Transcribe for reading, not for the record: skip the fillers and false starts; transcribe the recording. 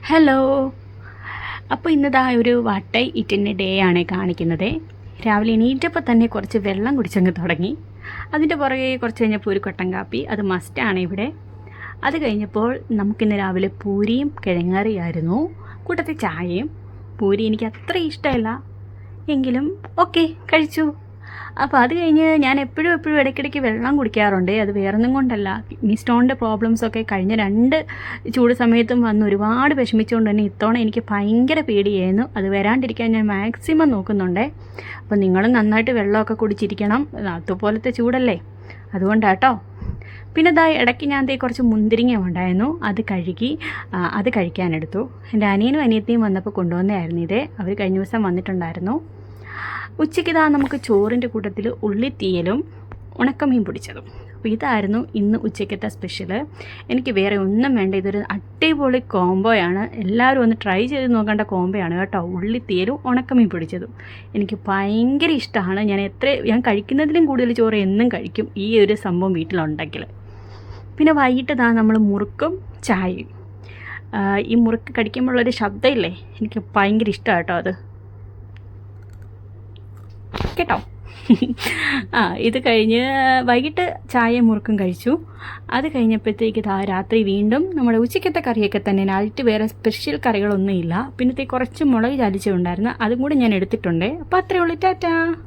Hello. അപ്പോൾ ഇന്നതാ ഒരു വട്ട ഇറ്റിൻ്റെ ഡേ ആണ് കാണിക്കുന്നത്. രാവിലെ എണീറ്റപ്പോൾ തന്നെ കുറച്ച് വെള്ളം കുടിച്ചങ്ങ് തുടങ്ങി. അതിൻ്റെ പുറകെ കുറച്ച് കഴിഞ്ഞപ്പോൾ ഒരു കട്ടൻ കാപ്പി, അത് മസ്റ്റാണ് ഇവിടെ. അത് കഴിഞ്ഞപ്പോൾ നമുക്കിന്ന് രാവിലെ പൂരിയും കിഴങ്ങറിയായിരുന്നു, കൂട്ടത്തിൽ ചായയും. പൂരി എനിക്ക് അത്ര ഇഷ്ടമല്ല, എങ്കിലും ഓക്കെ കഴിച്ചു. അപ്പോൾ അത് കഴിഞ്ഞ് ഞാൻ എപ്പോഴും ഇടയ്ക്കിടയ്ക്ക് വെള്ളം കുടിക്കാറുണ്ട്. അത് വേറൊന്നും കൊണ്ടല്ല, കിഡ്നി സ്റ്റോണിൻ്റെ പ്രോബ്ലംസൊക്കെ കഴിഞ്ഞ 2 ചൂട് സമയത്തും വന്ന് ഒരുപാട് വിഷമിച്ചുകൊണ്ട് തന്നെ ഇത്തവണ എനിക്ക് ഭയങ്കര പേടിയായിരുന്നു. അത് വരാണ്ടിരിക്കാൻ ഞാൻ മാക്സിമം നോക്കുന്നുണ്ട്. അപ്പോൾ നിങ്ങളും നന്നായിട്ട് വെള്ളമൊക്കെ കുടിച്ചിരിക്കണം, അതുപോലത്തെ ചൂടല്ലേ, അതുകൊണ്ടാട്ടോ. പിന്നെ ഇടയ്ക്ക് ഞാൻ കുറച്ച് മുന്തിരിങ്ങ ഉണ്ടായിരുന്നു, അത് കഴുകി അത് കഴിക്കാനെടുത്തു. എൻ്റെ അനിയനും അനിയത്തിയും വന്നപ്പോൾ കൊണ്ടുവന്നതായിരുന്നു ഇത്. അവർ കഴിഞ്ഞ ദിവസം വന്നിട്ടുണ്ടായിരുന്നു. ഉച്ചയ്ക്ക് നമുക്ക് ചോറിൻ്റെ കൂട്ടത്തിൽ ഉള്ളിത്തീയലും ഉണക്കമീൻ പൊടിച്ചതും. അപ്പോൾ ഇതായിരുന്നു ഇന്ന് ഉച്ചയ്ക്കത്തെ സ്പെഷ്യൽ. എനിക്ക് വേറെ ഒന്നും വേണ്ട, ഇതൊരു അടിപൊളി കോംബോയാണ്. എല്ലാവരും ഒന്ന് ട്രൈ ചെയ്ത് നോക്കേണ്ട കോംബോയാണ് കേട്ടോ, ഉള്ളിത്തീയലും ഉണക്കമീൻ പൊടിച്ചതും. എനിക്ക് ഭയങ്കര ഇഷ്ടമാണ്. ഞാൻ കഴിക്കുന്നതിലും കൂടുതൽ ചോറ് എന്നും കഴിക്കും ഈ ഒരു സംഭവം വീട്ടിലുണ്ടെങ്കിൽ. പിന്നെ വൈകിട്ട് നമ്മൾ മുറുക്കും ചായയും. ഈ മുറുക്ക് കടിക്കുമ്പോഴുള്ളൊരു ശബ്ദമില്ലേ, എനിക്ക് ഭയങ്കര ഇഷ്ടമാണ് കേട്ടോ അത് കേട്ടോ. ഇത് കഴിഞ്ഞ് വൈകിട്ട് ചായ മുറുക്കും കഴിച്ചു. അത് കഴിഞ്ഞപ്പോഴത്തേക്ക് രാത്രി വീണ്ടും നമ്മുടെ ഉച്ചയ്ക്കത്തെ കറിയൊക്കെ തന്നെ. നൈറ്റ് വേറെ സ്പെഷ്യൽ കറികളൊന്നുമില്ല. പിന്നത്തെ കുറച്ച് മുളക് ചാലിച്ചുണ്ടായിരുന്നു, അതും കൂടെ ഞാൻ എടുത്തിട്ടുണ്ട്. അപ്പോൾ അത്രയേ ഉള്ളൂ. ടാറ്റാ.